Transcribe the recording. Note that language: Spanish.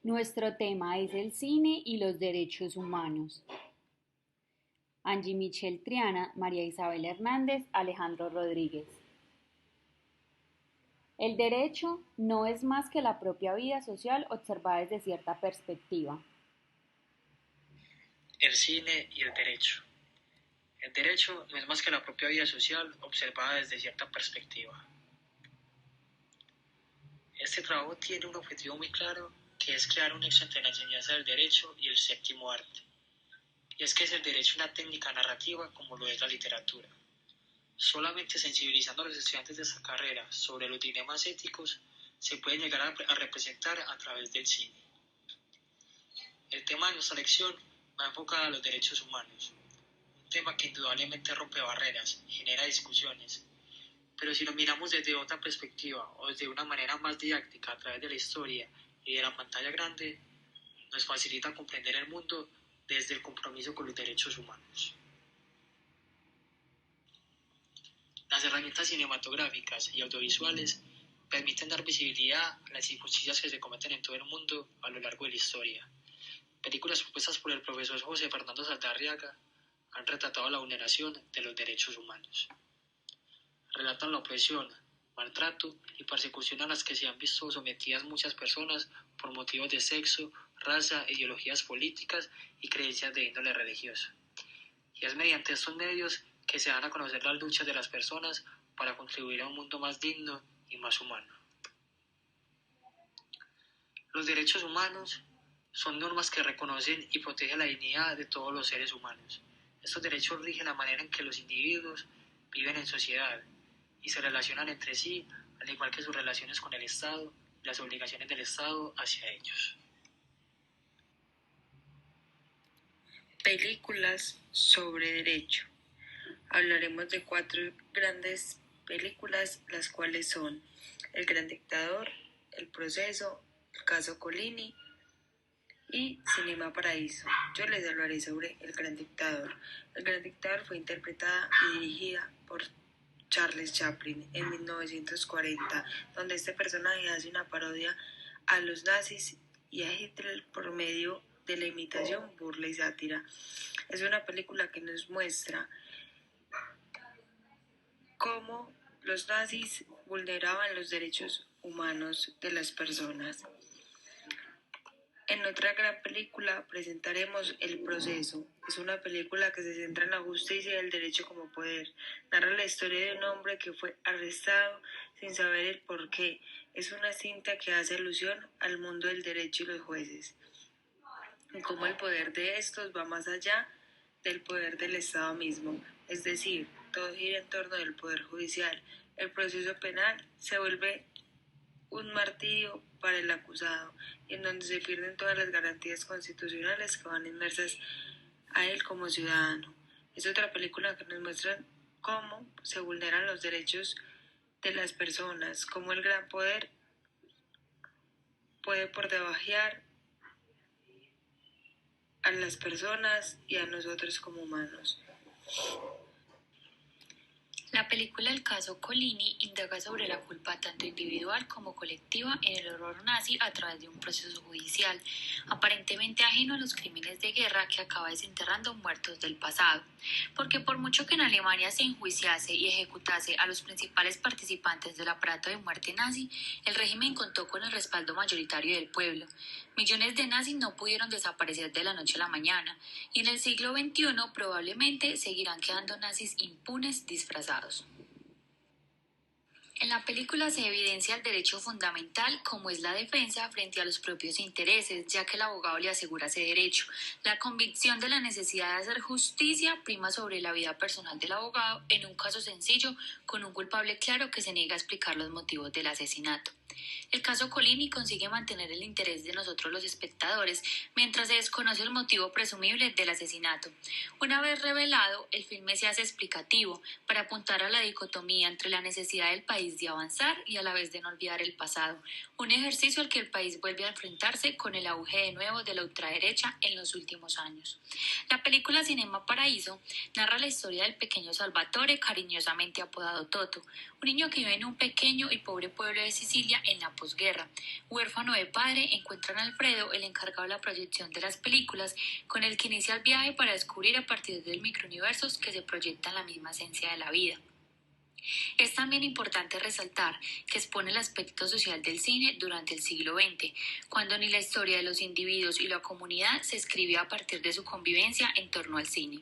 Nuestro tema es el cine y los derechos humanos. Angie Michelle Triana, María Isabel Hernández, Alejandro Rodríguez. El derecho no es más que la propia vida social observada desde cierta perspectiva. El cine y el derecho. El derecho no es más que la propia vida social observada desde cierta perspectiva. Este trabajo tiene un objetivo muy claro, que es crear un nexo entre la enseñanza del derecho y el séptimo arte. Y es que es el derecho una técnica narrativa como lo es la literatura. Solamente sensibilizando a los estudiantes de esta carrera sobre los dilemas éticos se puede llegar a representar a través del cine. El tema de nuestra lección va enfocado a los derechos humanos, un tema que indudablemente rompe barreras, genera discusiones, pero si lo miramos desde otra perspectiva o desde una manera más didáctica a través de la historia y de la pantalla grande, nos facilita comprender el mundo desde el compromiso con los derechos humanos. Las herramientas cinematográficas y audiovisuales permiten dar visibilidad a las injusticias que se cometen en todo el mundo a lo largo de la historia. Películas propuestas por el profesor José Fernando Saldarriaga han retratado la vulneración de los derechos humanos. Relatan la opresión, maltrato y persecución a las que se han visto sometidas muchas personas por motivos de sexo, raza, ideologías políticas y creencias de índole religiosa. Y es mediante estos medios que se dan a conocer las luchas de las personas para contribuir a un mundo más digno y más humano. Los derechos humanos son normas que reconocen y protegen la dignidad de todos los seres humanos. Estos derechos rigen la manera en que los individuos viven en sociedad y se relacionan entre sí, al igual que sus relaciones con el Estado y las obligaciones del Estado hacia ellos. Películas sobre derecho. Hablaremos de 4 grandes películas, las cuales son El Gran Dictador, El Proceso, El Caso Collini y Cinema Paraíso. Yo les hablaré sobre El Gran Dictador. El Gran Dictador fue interpretada y dirigida por Charles Chaplin en 1940, donde este personaje hace una parodia a los nazis y a Hitler por medio de la imitación, burla y sátira. Es una película que nos muestra cómo los nazis vulneraban los derechos humanos de las personas. En otra gran película presentaremos El Proceso. Es una película que se centra en la justicia y el derecho como poder. Narra la historia de un hombre que fue arrestado sin saber el porqué. Es una cinta que hace alusión al mundo del derecho y los jueces. Y cómo el poder de estos va más allá del poder del Estado mismo. Es decir, todo gira en torno del poder judicial. El proceso penal se vuelve un martirio para el acusado, en donde se pierden todas las garantías constitucionales que van inmersas a él como ciudadano. Es otra película que nos muestra cómo se vulneran los derechos de las personas, cómo el gran poder puede por debajear a las personas y a nosotros como humanos. La película El caso Collini indaga sobre la culpa tanto individual como colectiva en el horror nazi a través de un proceso judicial, aparentemente ajeno a los crímenes de guerra que acaba desenterrando muertos del pasado. Porque por mucho que en Alemania se enjuiciase y ejecutase a los principales participantes del aparato de muerte nazi, el régimen contó con el respaldo mayoritario del pueblo. Millones de nazis no pudieron desaparecer de la noche a la mañana, y en el siglo XXI probablemente seguirán quedando nazis impunes disfrazados. En la película se evidencia el derecho fundamental como es la defensa frente a los propios intereses, ya que el abogado le asegura ese derecho. La convicción de la necesidad de hacer justicia prima sobre la vida personal del abogado en un caso sencillo con un culpable claro que se niega a explicar los motivos del asesinato. El caso Collini consigue mantener el interés de nosotros los espectadores mientras se desconoce el motivo presumible del asesinato. Una vez revelado, el filme se hace explicativo para apuntar a la dicotomía entre la necesidad del país país de avanzar y a la vez de no olvidar el pasado, un ejercicio al que el país vuelve a enfrentarse con el auge de nuevo de la ultraderecha en los últimos años. La película Cinema Paraíso narra la historia del pequeño Salvatore, cariñosamente apodado Toto, un niño que vive en un pequeño y pobre pueblo de Sicilia en la posguerra. Huérfano de padre, encuentran a Alfredo, el encargado de la proyección de las películas, con el que inicia el viaje para descubrir a partir del microuniversos que se proyectan la misma esencia de la vida. Es también importante resaltar que expone el aspecto social del cine durante el siglo XX, cuando ni la historia de los individuos y la comunidad se escribía a partir de su convivencia en torno al cine.